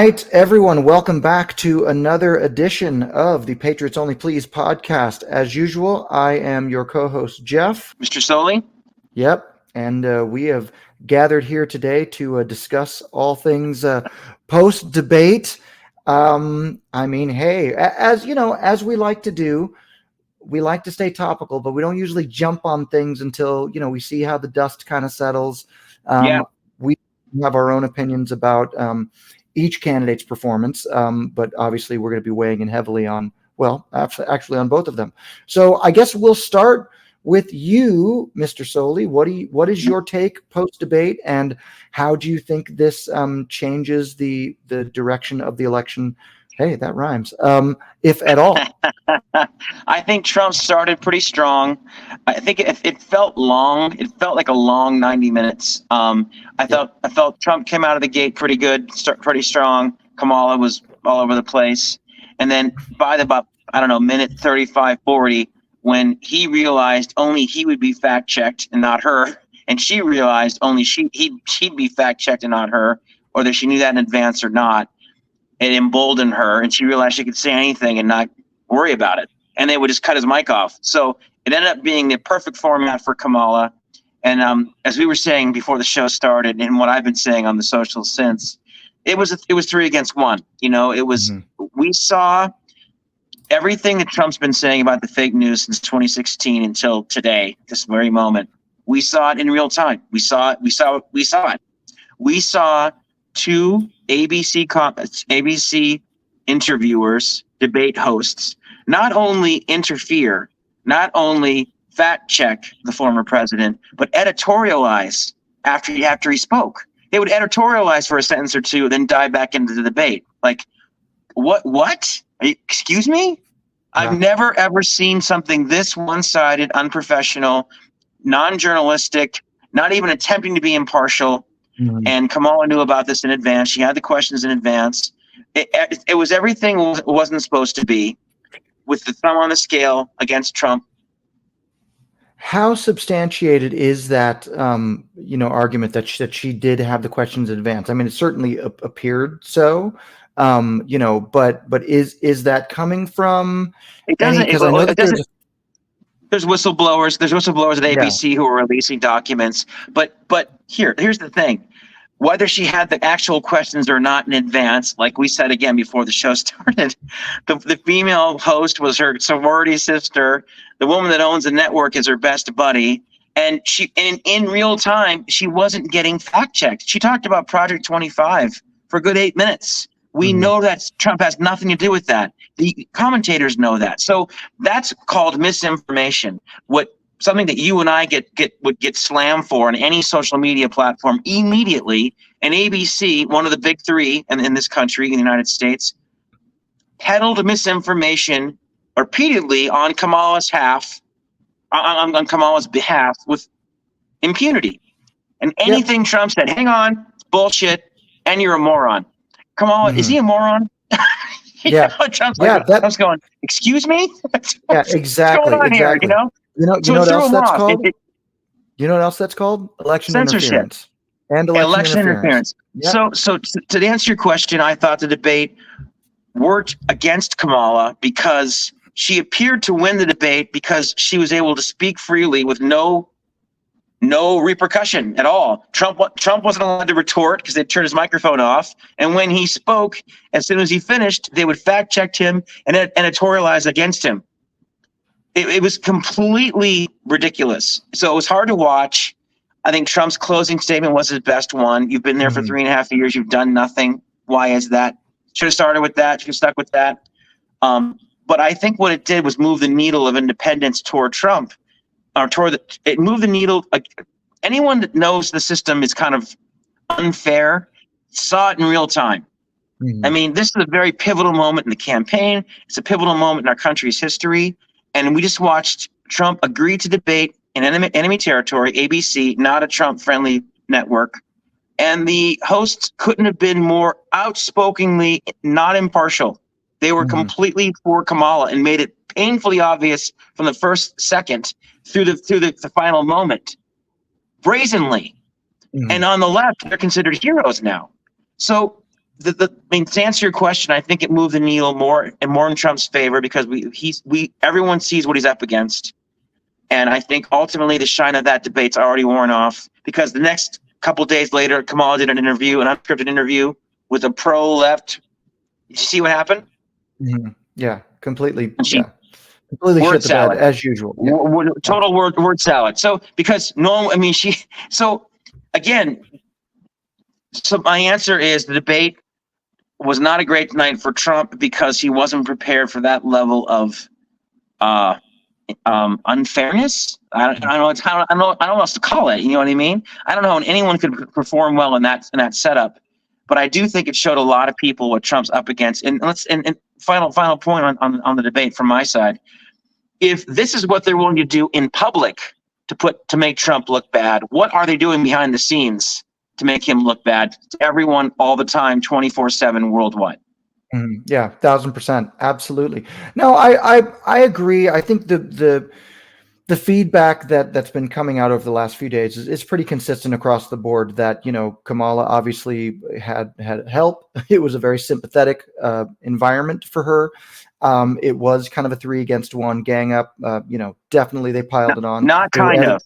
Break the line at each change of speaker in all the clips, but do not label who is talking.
right, everyone, welcome back to another edition of the Patriots Only Please podcast. As usual, I am your co-host, Jeff.
Mr. Soley?
Yep, and we have gathered here today to discuss all things post-debate. Hey, as you know, as we like to do, we like to stay topical, but we don't usually jump on things until, we see how the dust kind of settles. We have our own opinions about each candidate's performance, but obviously we're going to be weighing in heavily on, actually on both of them. So I guess we'll start with you, Mr. Soley. What is your take post-debate, and how do you think this changes the direction of the election? Hey, that rhymes. If at all.
I think Trump started pretty strong. I think it felt long. It felt like a long 90 minutes. I felt Trump came out of the gate pretty good, pretty strong. Kamala was all over the place. And then by about, minute 35, 40, when he realized only he would be fact-checked and not her, and she realized only she'd be fact-checked and not her, whether she knew that in advance or not, it emboldened her, and she realized she could say anything and not worry about it. And they would just cut his mic off. So it ended up being the perfect format for Kamala. And as we were saying before the show started, and what I've been saying on the socials since, it was 3 against 1. We saw everything that Trump's been saying about the fake news since 2016 until today, this very moment. We saw it in real time. We saw it. We saw 2 ABC interviewers, debate hosts, not only interfere, not only fact check the former president, but editorialize after he spoke. They would editorialize for a sentence or two, then dive back into the debate. Like, what? Excuse me? Yeah. I've never, ever seen something this one-sided, unprofessional, non-journalistic, not even attempting to be impartial. Mm-hmm. And Kamala knew about this in advance. She had the questions in advance. It was everything it wasn't supposed to be, with the thumb on the scale against Trump.
How substantiated is that, argument that she did have the questions in advance? I mean, it certainly appeared so, but is that coming from?
It doesn't. Because I know that there's whistleblowers. There's whistleblowers at ABC who are releasing documents. But here's the thing. Whether she had the actual questions or not in advance, like we said again before the show started, the female host was her sorority sister. The woman that owns the network is her best buddy. And in real time, she wasn't getting fact checked. She talked about Project 25 for a good 8 minutes. We know that Trump has nothing to do with that. The commentators know that. So that's called misinformation. Something that you and I would get slammed for on any social media platform immediately. And ABC, one of the big 3 in this country, in the United States, peddled misinformation repeatedly on Kamala's behalf with impunity. And anything Trump said, hang on, it's bullshit, and you're a moron. Kamala, is he a moron? Trump's going, excuse me?
Yeah, exactly.
What's going on here,
You know what else that's called? You know what else that's called? Election interference. And election interference.
Yep. So to answer your question, I thought the debate worked against Kamala because she appeared to win the debate because she was able to speak freely with no repercussion at all. Trump wasn't allowed to retort because they turned his microphone off. And when he spoke, as soon as he finished, they would fact check him and editorialize against him. It was completely ridiculous. So it was hard to watch. I think Trump's closing statement was his best one. You've been there for 3.5 years. You've done nothing. Why is that? Should have started with that. Should have stuck with that. But I think what it did was move the needle of independence toward Trump. It moved the needle. Anyone that knows the system is kind of unfair saw it in real time. I mean, this is a very pivotal moment in the campaign. It's a pivotal moment in our country's history. And we just watched Trump agree to debate in enemy territory, ABC, not a Trump-friendly network. And the hosts couldn't have been more outspokenly not impartial. They were completely for Kamala and made it painfully obvious from the first second through the final moment, brazenly. And on the left, they're considered heroes now. So I mean, to answer your question, I think it moved the needle more in Trump's favor because everyone sees what he's up against. And I think ultimately the shine of that debate's already worn off because the next couple of days later, Kamala did an interview, an unscripted interview with a pro-left. Did you see what happened?
Mm-hmm. Yeah, completely.
And she
Yeah, completely
word
shit the bed
salad
as usual. Yeah.
Total word salad. So because no, I mean So again, so my answer is the debate was not a great night for Trump because he wasn't prepared for that level of unfairness. I don't know. I don't know what else to call it. You know what I mean? I don't know how anyone could perform well in that setup. But I do think it showed a lot of people what Trump's up against. And final point on the debate from my side. If this is what they're willing to do in public to make Trump look bad, what are they doing behind the scenes to make him look bad to everyone all the time, 24/7 worldwide?
Mm-hmm. Yeah, 1,000%, absolutely. No, I agree. I think the feedback that's been coming out over the last few days is pretty consistent across the board. That Kamala obviously had help. It was a very sympathetic environment for her. It was kind of a 3-against-1 gang up. Definitely they piled it on.
Not kind of.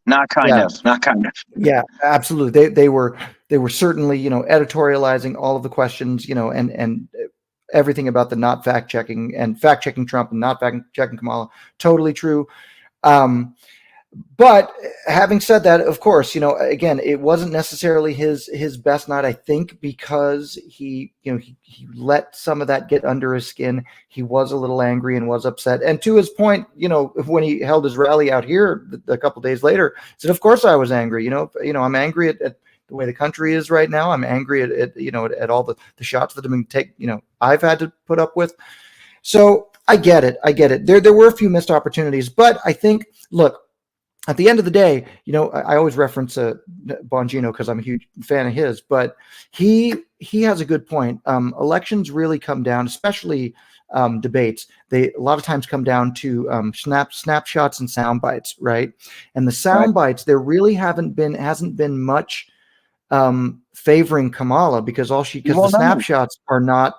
Yeah, absolutely. They were certainly editorializing all of the questions. And everything about the not fact checking and fact checking Trump and not fact checking Kamala. Totally true. But having said that, of course, again, it wasn't necessarily his best night, I think, because he let some of that get under his skin. He was a little angry and was upset. And to his point, when he held his rally out here a couple days later, he said, of course I was angry. I'm angry at the way the country is right now. I'm angry at all the shots that have been I've had to put up with. So I get it. There were a few missed opportunities, but I think, look, at the end of the day, I always reference Bongino because I'm a huge fan of his, but he has a good point. Elections really come down, especially debates. They a lot of times come down to snapshots and sound bites, right? And the sound bites, there really hasn't been much favoring Kamala because the snapshots are not,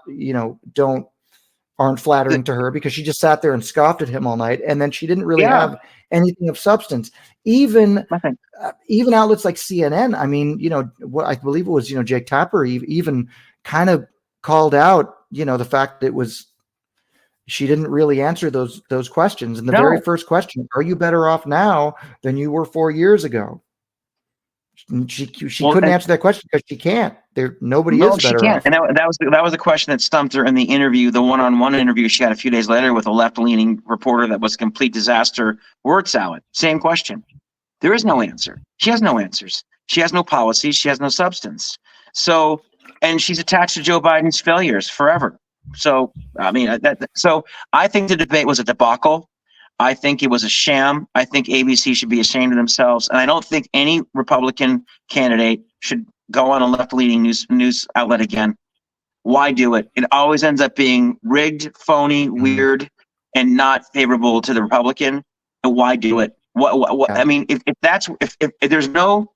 aren't flattering to her because she just sat there and scoffed at him all night, and then she didn't really have anything of substance. Even outlets like CNN, I mean, what I believe it was, Jake Tapper even kind of called out, the fact that she didn't really answer those questions. And the very first question, are you better off now than you were 4 years ago? She couldn't answer that question because she can't. Nobody is better off.
And that was the question that stumped her in the interview, the one-on-one interview she had a few days later with a left-leaning reporter that was a complete disaster. Word salad. Same question. There is no answer. She has no answers. She has no policies. She has no substance. So, and she's attached to Joe Biden's failures forever. So, I mean, so I think the debate was a debacle. I think it was a sham. I think ABC should be ashamed of themselves. And I don't think any Republican candidate should go on a left-leaning news outlet again. Why do it? It always ends up being rigged, phony, weird, and not favorable to the Republican. And why do it? What I mean, if there's no,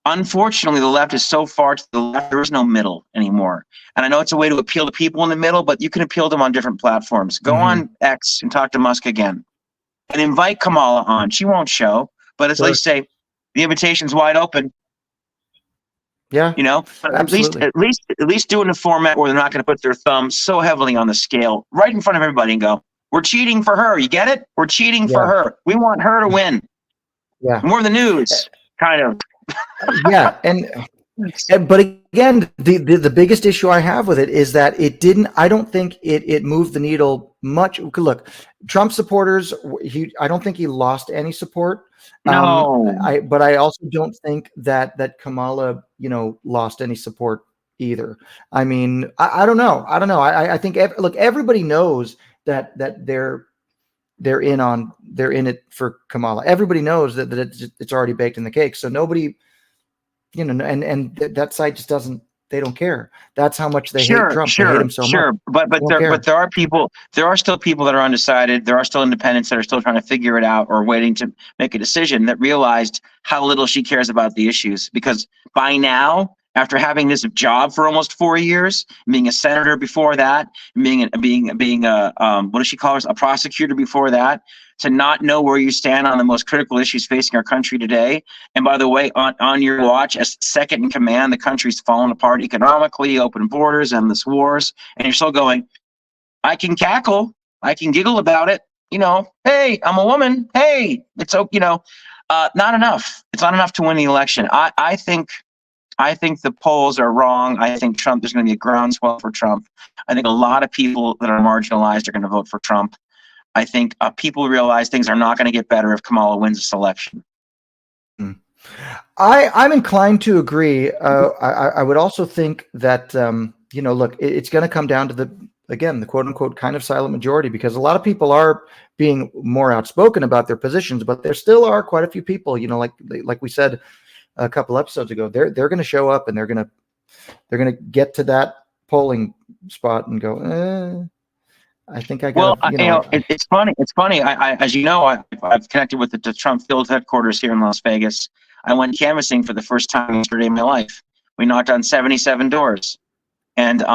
unfortunately, the left is so far to the left, there is no middle anymore. And I know it's a way to appeal to people in the middle, but you can appeal to them on different platforms. Go on X and talk to Musk again. And invite Kamala on. She won't show, but at least say the invitation's wide open.
Yeah,
but at least do it in a format where they're not going to put their thumb so heavily on the scale right in front of everybody and go, "We're cheating for her." You get it? We're cheating for her. We want her to win.
Yeah,
more the news, kind of.
Yeah, but again, the biggest issue I have with it is that it didn't. I don't think it moved the needle much. Look, Trump supporters. I don't think he lost any support.
No,
but I also don't think that Kamala, lost any support either. I mean, I don't know. I think everybody knows that they're in it for Kamala. Everybody knows that it's already baked in the cake. So nobody. And that side just doesn't. They don't care. That's how much they hate Trump. They hate him so much.
But there are still people that are undecided. There are still independents that are still trying to figure it out or waiting to make a decision that realized how little she cares about the issues. Because by now, after having this job for almost 4 years, being a senator before that, being a what does she call her, a prosecutor before that, to not know where you stand on the most critical issues facing our country today. And by the way, on your watch, as second in command, the country's fallen apart economically, open borders, endless wars, and you're still going, I can cackle, I can giggle about it. Hey, I'm a woman. Hey, it's okay. Not enough. It's not enough to win the election. I think the polls are wrong. I think there's going to be a groundswell for Trump. I think a lot of people that are marginalized are going to vote for Trump. I think people realize things are not going to get better if Kamala wins this election.
I'm inclined to agree. I would also think that, look, it's going to come down to the quote unquote kind of silent majority, because a lot of people are being more outspoken about their positions, but there still are quite a few people, like we said a couple episodes ago, they're going to show up and they're going to get to that polling spot and go, I think I got.
It's funny. It's funny. As you know, I've connected with the Trump field headquarters here in Las Vegas. I went canvassing for the first time yesterday in my life. We knocked on 77 doors, and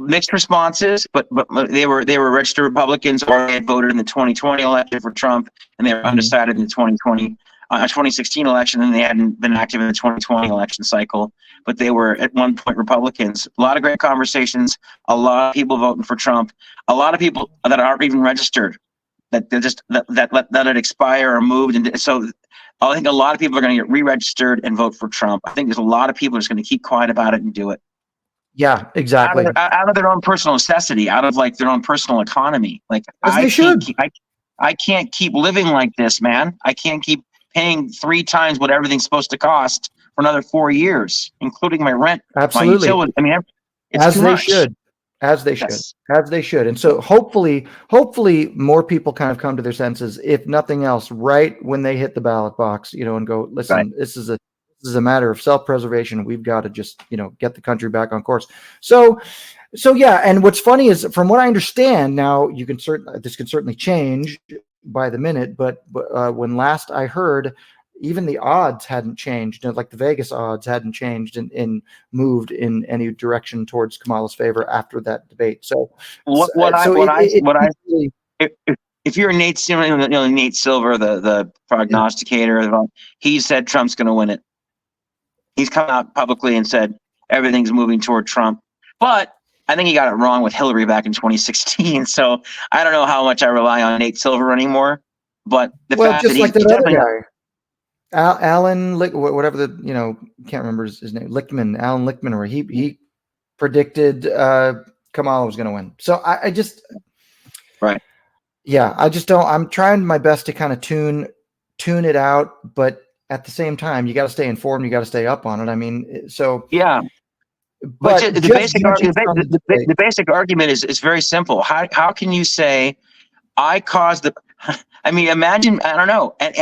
mixed responses. But they were registered Republicans, or they had voted in the 2020 election for Trump, and they were undecided in the 2016 election, and they hadn't been active in the 2020 election cycle. But they were at one point Republicans. A lot of great conversations. A lot of people voting for Trump. A lot of people that aren't even registered, that they're just that let it expire or moved. And so I think a lot of people are going to get re-registered and vote for Trump. I think there's a lot of people just going to keep quiet about it and do it.
Yeah, exactly.
Out of their own personal necessity, out of like their own personal economy. Like
I
can't keep living like this, man. I can't keep paying 3 times what everything's supposed to cost for another 4 years, including my rent,
absolutely,
my utility. I mean, it's
as
too
they
much.
should. As they should. And so hopefully more people kind of come to their senses, if nothing else, right when they hit the ballot box, and go, listen, right, this is a matter of self-preservation. We've got to just, get the country back on course. So yeah. And what's funny is, from what I understand now, this can certainly change by the minute, but when last I heard, even the odds hadn't changed, like the Vegas odds hadn't changed and moved in any direction towards Kamala's favor after that debate. So
if you're Nate Silver, Nate Silver, the prognosticator, he said Trump's going to win it. He's come out publicly and said everything's moving toward Trump, but I think he got it wrong with Hillary back in 2016. So I don't know how much I rely on Nate Silver anymore, but the fact
just
that
like that other guy. Alan, whatever can't remember his name, Alan Lichtman, where he predicted Kamala was going to win. So I just,
right.
Yeah, I just don't. I'm trying my best to kind of tune it out, but at the same time, you got to stay informed. You got to stay up on it. I mean, so
yeah. But the basic argument is very simple. How can you say I caused the? I mean, imagine, I don't know, and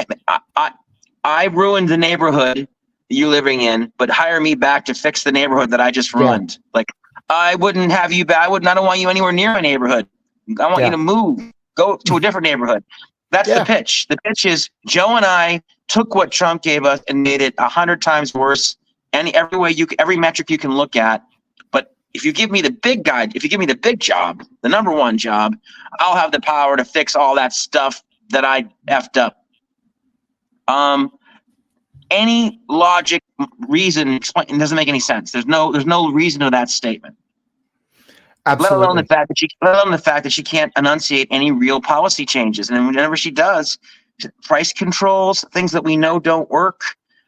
I ruined the neighborhood you're living in, but hire me back to fix the neighborhood that I just ruined. Yeah. Like, I wouldn't have you back. I don't want you anywhere near my neighborhood. I want you to move, go to a different neighborhood. That's the pitch. The pitch is Joe and I took what Trump gave us and made it 100 times worse. Every metric you can look at. But if you give me the big guy, if you give me the big job, the number one job, I'll have the power to fix all that stuff that I effed up. Any logic, reason, it doesn't make any sense. There's no reason to that statement.
Absolutely.
Let alone the fact that she can't enunciate any real policy changes. And whenever she does, price controls, things that we know don't work.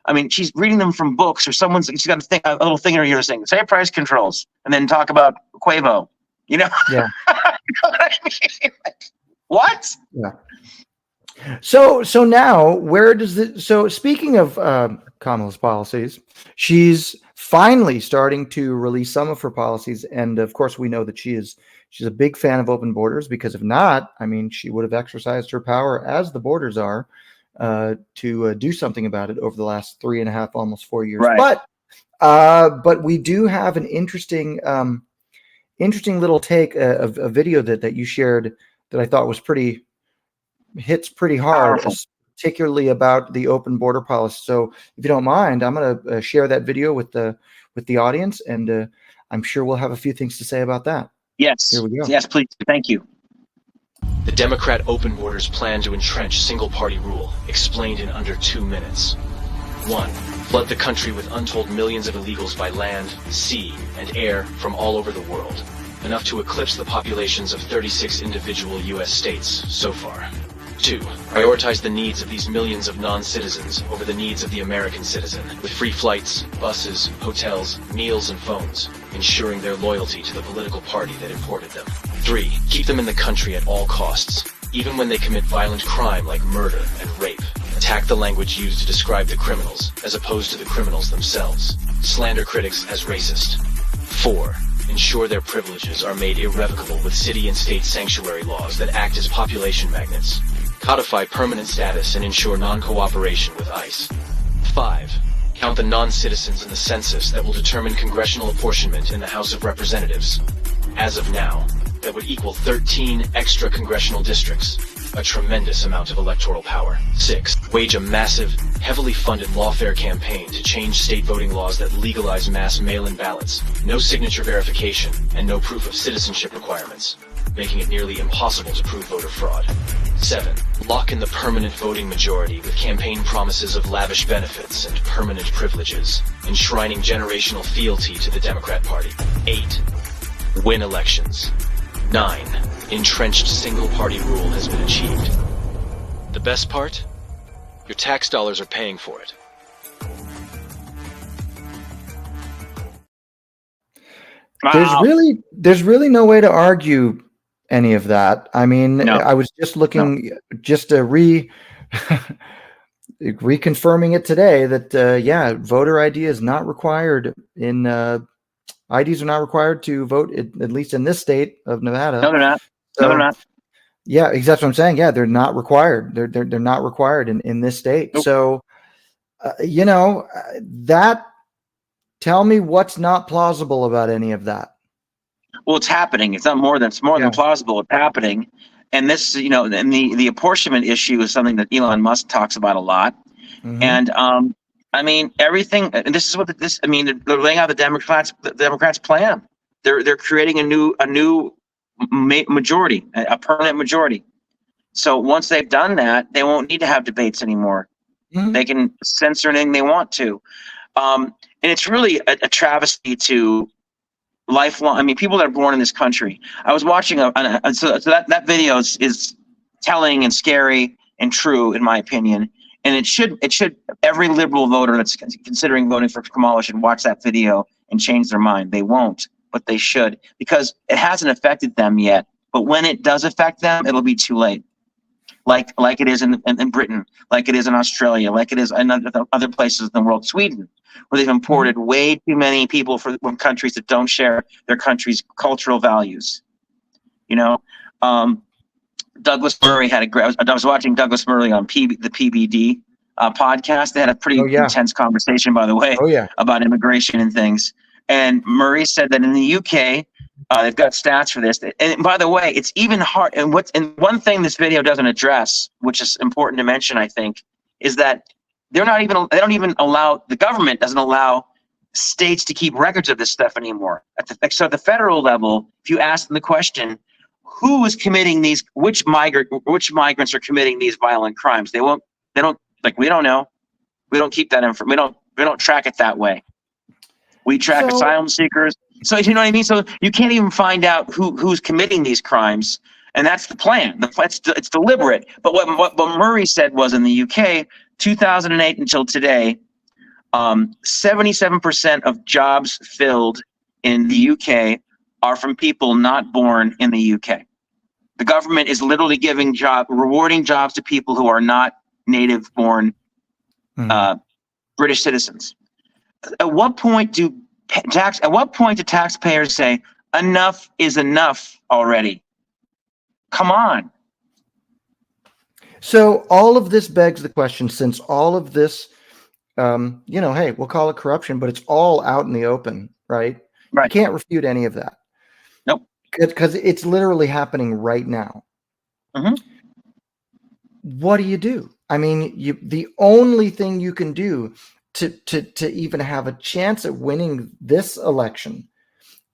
I mean, she's reading them from books, or she's got a little thing in her ear saying, say price controls, and then talk about Quavo. Yeah. You know what I mean? What?
Yeah. So now, speaking of Kamala's policies, she's finally starting to release some of her policies, and of course we know that she's a big fan of open borders, because if not, I mean, she would have exercised her power, as the borders are, to do something about it over the last 3.5, almost 4 years.
Right.
But we do have an interesting little take, a video that you shared that I thought was hits pretty hard, particularly about the open border policy. So if you don't mind, I'm going to share that video with the audience, and I'm sure we'll have a few things to say about that.
Yes.
Here we go.
Yes, please. Thank you.
The Democrat open borders plan to entrench single-party rule, explained in under 2 minutes. 1. Flood the country with untold millions of illegals by land, sea, and air from all over the world, enough to eclipse the populations of 36 individual U.S. states so far. 2. Prioritize the needs of these millions of non-citizens over the needs of the American citizen, with free flights, buses, hotels, meals, and phones, ensuring their loyalty to the political party that imported them. 3. Keep them in the country at all costs, even when they commit violent crime like murder and rape. Attack the language used to describe the criminals, as opposed to the criminals themselves. Slander critics as racist. 4. Ensure their privileges are made irrevocable with city and state sanctuary laws that act as population magnets. Codify permanent status and ensure non-cooperation with ICE. 5. Count the non-citizens in the census that will determine congressional apportionment in the House of Representatives. As of now, that would equal 13 extra congressional districts, a tremendous amount of electoral power. 6. Wage a massive, heavily funded lawfare campaign to change state voting laws that legalize mass mail-in ballots, no signature verification, and no proof of citizenship requirements, making it nearly impossible to prove voter fraud. 7. Lock in the permanent voting majority with campaign promises of lavish benefits and permanent privileges, enshrining generational fealty to the Democrat Party. 8. Win elections. 9. Entrenched single-party rule has been achieved. The best part? Your tax dollars are paying for it.
There's really no way to argue any of that. I mean,
No.
I was just looking, just to reconfirming it today that voter ID is not required in IDs are not required to vote, at least in this state of Nevada.
No, they're not.
So,
No, they're not.
Yeah, exactly what I'm saying. Yeah, they're not required. They're not required in this state.
Nope.
So, that. Tell me what's not plausible about any of that.
Well, it's happening. It's more than plausible. It's happening. And this, and the apportionment issue is something that Elon Musk talks about a lot.
Mm-hmm.
And I mean, everything. And this is what they're laying out the Democrats' plan. They're creating a new majority, a permanent majority. So once they've done that, they won't need to have debates anymore.
Mm-hmm.
They can censor anything they want to. And it's really a travesty to lifelong. I mean, people that are born in this country. I was watching so that video is telling and scary and true, in my opinion. And it should every liberal voter that's considering voting for Kamala should watch that video and change their mind. They won't, but they should, because it hasn't affected them yet. But when it does affect them, it'll be too late. Like it is in Britain, like it is in Australia, like it is in other places in the world, Sweden, where they've imported way too many people from countries that don't share their country's cultural values. Douglas Murray had I was watching Douglas Murray on the PBD podcast. They had a pretty intense conversation, by the way, about immigration and things. And Murray said that in the UK, they've got stats for this. And by the way, it's even hard. And one thing this video doesn't address, which is important to mention, I think, is that the government doesn't allow states to keep records of this stuff anymore. So at the federal level, if you ask them the question, who is committing which migrants are committing these violent crimes? We don't know. We don't keep that information. We don't track it that way. We track asylum seekers. So you know what I mean? So you can't even find out who's committing these crimes. And that's the plan. It's deliberate. But what Murray said was, in the UK, 2008 until today, 77% of jobs filled in the UK are from people not born in the UK. The government is literally rewarding jobs to people who are not native-born British citizens. At what point do taxpayers say enough is enough already? Come on.
So all of this begs the question, since all of this, hey, we'll call it corruption, but it's all out in the open, right?
Right.
You can't refute any of that.
Nope.
Because it's literally happening right now.
Mm-hmm.
What do you do? I mean, the only thing you can do to even have a chance at winning this election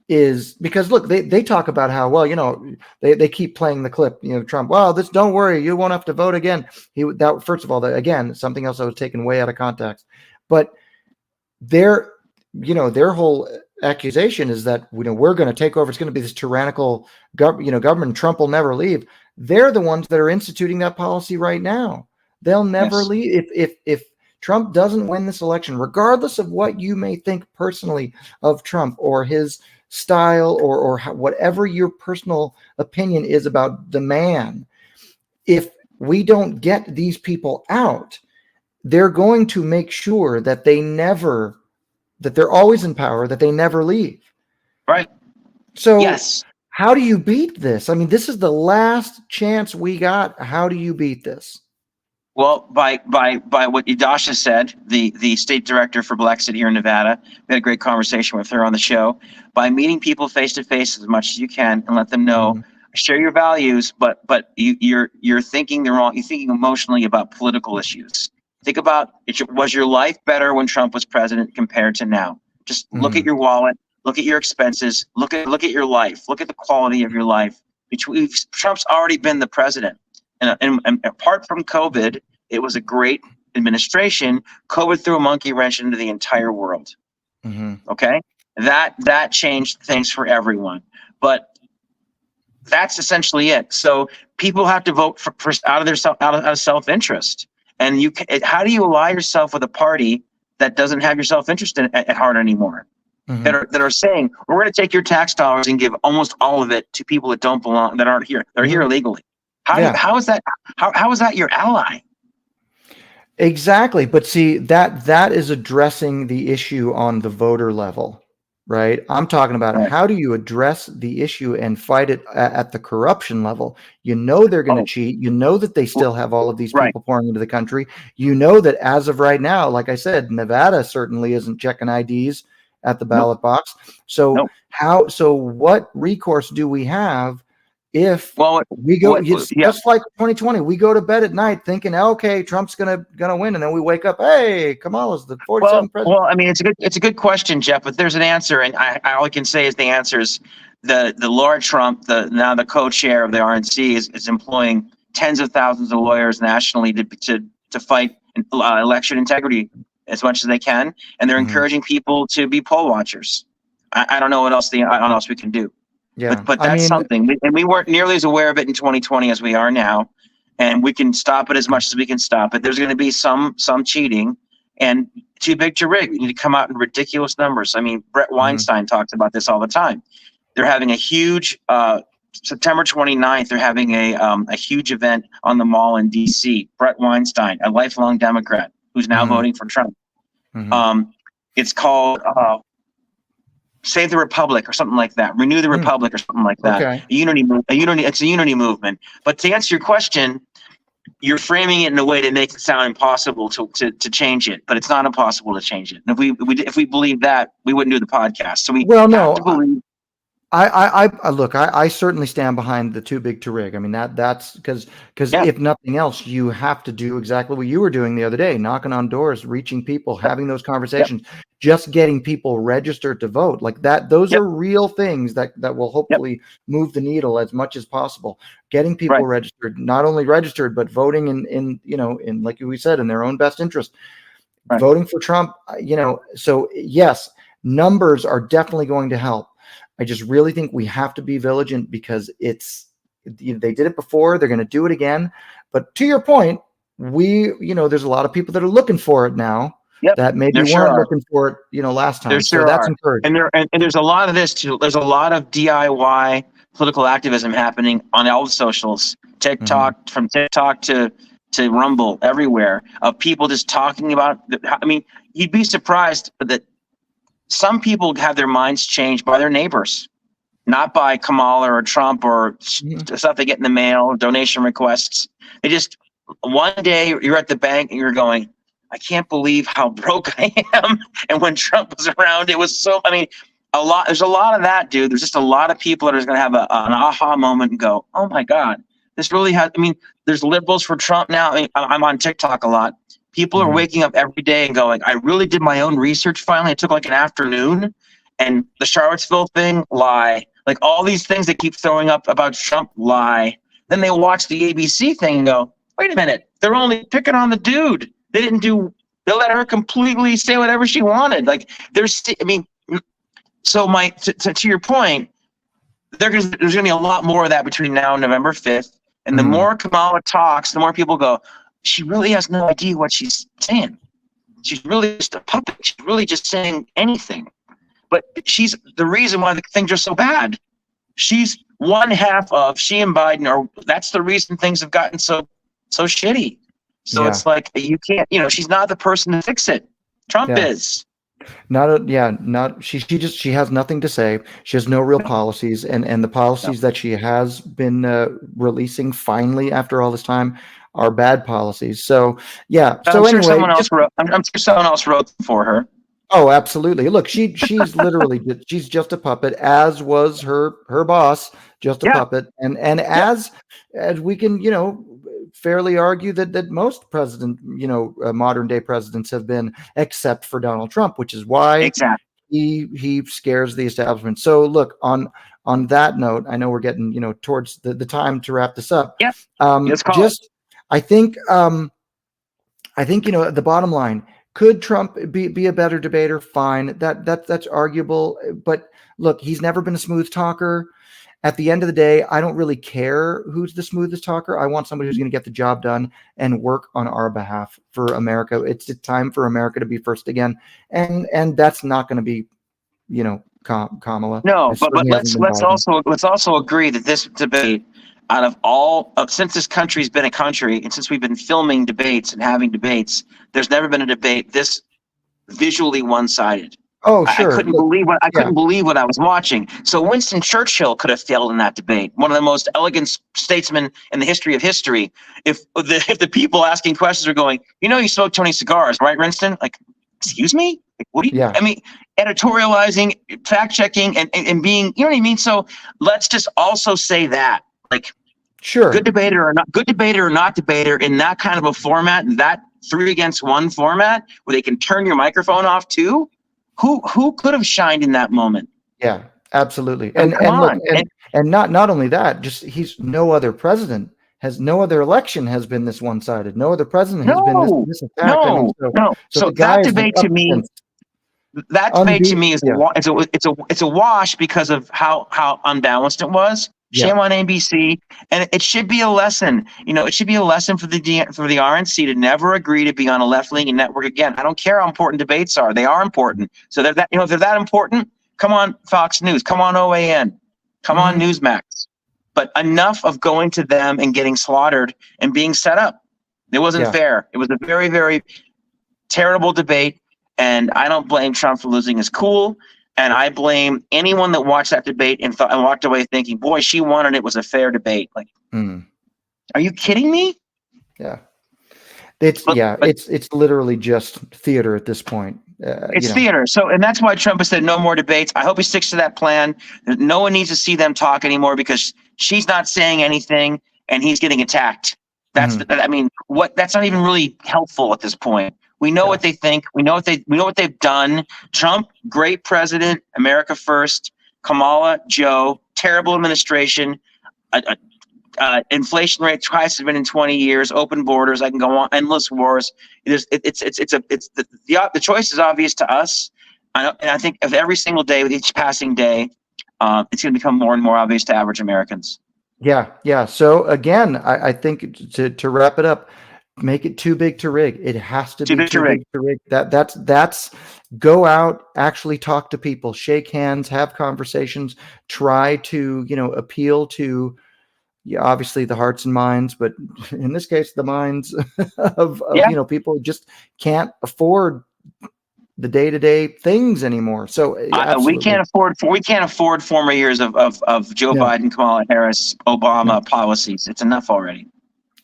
is because look, they talk about how, well, they keep playing the clip, Trump, well, don't worry, you won't have to vote again. That first of all, again, something else that was taken way out of context, but their whole accusation is that we're going to take over. It's going to be this tyrannical government. Trump will never leave. They're the ones that are instituting that policy right now. They'll never leave. If Trump doesn't win this election, regardless of what you may think personally of Trump or his style or whatever your personal opinion is about the man, if we don't get these people out, they're going to make sure that that they're always in power, that they never leave.
Right.
So
yes.
How do you beat this? I mean, this is the last chance we got. How do you beat this?
Well, by what Yadasha said, the state director for Black City here in Nevada, we had a great conversation with her on the show. By meeting people face to face as much as you can and let them know, share your values, but you're thinking the wrong. You're thinking emotionally about political issues. Think about was your life better when Trump was president compared to now? Just look at your wallet, look at your expenses, look at your life, look at the quality of your life. Trump's already been the president. And apart from COVID, it was a great administration. COVID threw a monkey wrench into the entire world. Okay, that changed things for everyone. But that's essentially it. So people have to vote for out of self-interest. And how do you ally yourself with a party that doesn't have your self-interest at heart anymore? That are saying we're going to take your tax dollars and give almost all of it to people that don't belong, that aren't here, they're here illegally. How is that your ally?
Exactly. But see, that is addressing the issue on the voter level, right? I'm talking about how do you address the issue and fight it at the corruption level? They're going to cheat. That they still have all of these people pouring into the country. That as of right now, like I said, Nevada certainly isn't checking IDs at the ballot box. So what recourse do we have? If we go, just like 2020, we go to bed at night thinking, okay, Trump's gonna win, and then we wake up, hey, Kamala's the 47th president.
Well, I mean, it's a good question, Jeff, but there's an answer, and all I can say is the answer is the Lord Trump, now the co-chair of the RNC, is employing tens of thousands of lawyers nationally to fight election integrity as much as they can, and they're encouraging people to be poll watchers. I don't know what else we can do.
Yeah,
but that's something, and we weren't nearly as aware of it in 2020 as we are now, and we can stop it as much as we can stop it. There's going to be some cheating, and too big to rig. We need to come out in ridiculous numbers. I mean, Brett Weinstein talks about this all the time. They're having a huge September 29th. They're having a huge event on the Mall in D.C. Brett Weinstein, a lifelong Democrat who's now voting for Trump. It's called Save the Republic or something like that. Renew the Republic or something like that.
Okay.
It's a unity movement. But to answer your question, you're framing it in a way to make it sound impossible to change it, but it's not impossible to change it. And if we believe that, we wouldn't do the podcast. So we have to believe.
I certainly stand behind the too big to rig. I mean, that's because if nothing else, you have to do exactly what you were doing the other day, knocking on doors, reaching people, having those conversations, just getting people registered to vote like that. Those are real things that will hopefully move the needle as much as possible. Getting people registered, not only registered, but voting in like we said, in their own best interest, voting for Trump, so yes, numbers are definitely going to help. I just really think we have to be vigilant because they did it before. They're going to do it again. But to your point, there's a lot of people that are looking for it now that maybe weren't looking for it, last time. So that's encouraging.
And there's a lot of this too. There's a lot of DIY political activism happening on all the socials, TikTok, from TikTok to Rumble, everywhere, of people just talking about. I mean, you'd be surprised that some people have their minds changed by their neighbors, not by Kamala or Trump or stuff they get in the mail, donation requests. They just, one day you're at the bank and you're going, I can't believe how broke I am. And when Trump was around, it was so, there's a lot of that, dude. There's just a lot of people that are going to have an aha moment and go, oh my God, This really has. I mean, there's liberals for Trump now. I mean, I'm on TikTok a lot. People are waking up every day and going, I really did my own research finally. It took like an afternoon. And the Charlottesville thing, lie. Like all these things they keep throwing up about Trump, lie. Then they watch the ABC thing and go, wait a minute. They're only picking on the dude. They let her completely say whatever she wanted. Like so to your point, there's going to be a lot more of that between now and November 5th. And the more Kamala talks, the more people go, she really has no idea what she's saying. She's really just a puppet. She's really just saying anything. But she's the reason why the things are so bad. She's one half of she and Biden that's the reason things have gotten so shitty. So it's like you can't, she's not the person to fix it. Trump is. She has nothing to say. She has no real policies, and the policies that she has been releasing finally after all this time are bad policies. So I'm sure someone else wrote for her.
Oh, absolutely. Look, she's literally she's just a puppet, as was her boss, just a puppet, and as we can fairly argue that most modern day presidents have been, except for Donald Trump, which is why he scares the establishment. So look, on that note, I know we're getting towards the time to wrap this up.
Yeah.
I think the bottom line, could Trump be a better debater? Fine. That's arguable. But look, he's never been a smooth talker. At the end of the day, I don't really care who's the smoothest talker. I want somebody who's going to get the job done and work on our behalf for America. It's time for America to be first again. And that's not going to be, Kamala.
No, but let's also agree that this debate, out of all since this country's been a country and since we've been filming debates and having debates, there's never been a debate this visually one-sided.
Oh, sure.
I couldn't believe what I was watching. So Winston Churchill could have failed in that debate. One of the most elegant statesmen in the history of history. If the people asking questions are going, you smoke Tony cigars, right, Winston? Like, excuse me? Like, what do you? I mean, editorializing, fact checking, and being, you know what I mean. So let's just also say that, like,
sure,
good debater or not debater in that kind of a format, that 3 against 1 format where they can turn your microphone off too. Who could have shined in that moment?
Yeah, absolutely. And not only that, just no other election has been this one-sided. No other president has been this attacked.
No. So that debate to me, is it's a wash because of how unbalanced it was. Shame on ABC, and it should be a lesson. It should be a lesson for the RNC to never agree to be on a left-leaning network again. I don't care how important debates are; they are important. So if they're that important, come on Fox News, come on OAN, come on Newsmax. But enough of going to them and getting slaughtered and being set up. It wasn't fair. It was a very, very terrible debate, and I don't blame Trump for losing his cool. And I blame anyone that watched that debate and walked away thinking, boy, she won and it was a fair debate. Like, are you kidding me?
Yeah. It's literally just theater at this point.
It's theater. So, and that's why Trump has said no more debates. I hope he sticks to that plan. No one needs to see them talk anymore because she's not saying anything and he's getting attacked. That's that's not even really helpful at this point. We know what they think. We know what they've done. Trump, great president, America first. Kamala, Joe, terrible administration. Inflation rate twice has been in 20 years. Open borders. I can go on. Endless wars. The choice is obvious to us. And I think of every single day, with each passing day, it's going to become more and more obvious to average Americans.
Yeah. So again, I think to wrap it up, make it too big to rig. It has to be too big to rig. That's go out, actually talk to people, shake hands, have conversations, try to, appeal to obviously the hearts and minds, but in this case, the minds of people who just can't afford the day-to-day things anymore. So
we can't afford former years of Joe Biden, Kamala Harris, Obama policies. It's enough already.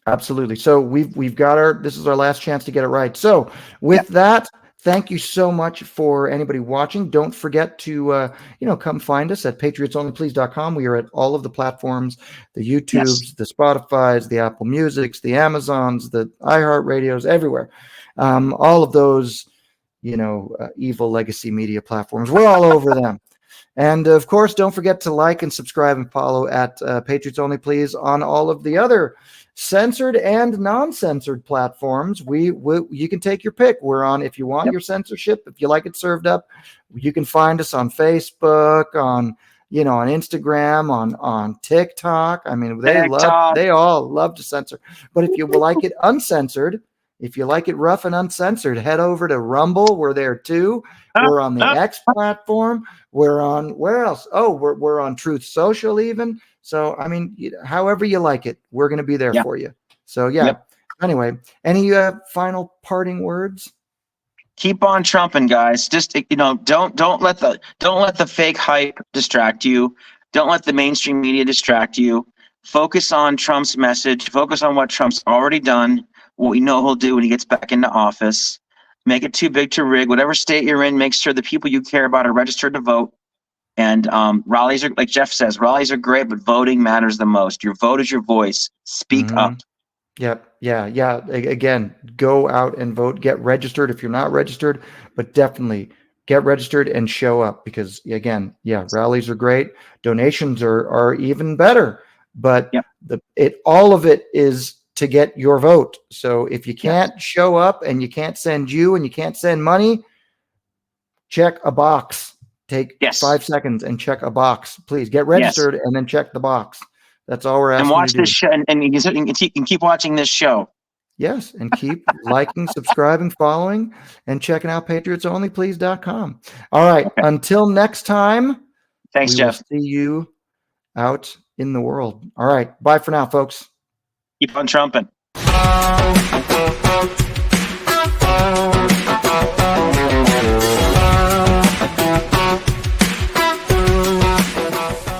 Absolutely. So we've got this is our last chance to get it right. So with that, thank you so much for anybody watching. Don't forget to, come find us at patriotsonlyplease.com. We are at all of the platforms, the YouTubes, the Spotifys, the Apple Musics, the Amazons, the iHeartRadios, everywhere. All of those, evil legacy media platforms. We're all over them. And of course, don't forget to like and subscribe and follow at Patriots Only Please on all of the other censored and non-censored platforms. You can take your pick. We're on, if you want your censorship, if you like it served up, you can find us on Facebook, on Instagram, on TikTok. I mean, they all love to censor. But if you like it uncensored, if you like it rough and uncensored, head over to Rumble. We're there too. We're on the X platform. We're on, where else? Oh, we're on Truth Social even. So, I mean, however you like it, we're going to be there for you. So, Anyway, any final parting words?
Keep on trumping, guys. Just, don't let the fake hype distract you. Don't let the mainstream media distract you. Focus on Trump's message. Focus on what Trump's already done, what we know he'll do when he gets back into office. Make it too big to rig. Whatever state you're in, make sure the people you care about are registered to vote. And rallies are, like Jeff says, rallies are great, but voting matters the most. Your vote is your voice. Speak up.
Yep. Yeah. Again, go out and vote. Get registered if you're not registered, but definitely get registered and show up because, again, rallies are great. Donations are even better. But all of it is to get your vote. So if you can't show up and you can't send and you can't send money, check a box. Take 5 seconds and check a box. Please get registered and then check the box. That's all we're asking.
And watch
you to
this show, and you can keep watching this show.
Yes, and keep liking, subscribing, following, and checking out patriotsonlyplease.com. All right, until next time.
Thanks, Jeff.
Will see you out in the world. All right, bye for now, folks.
Keep on trumping.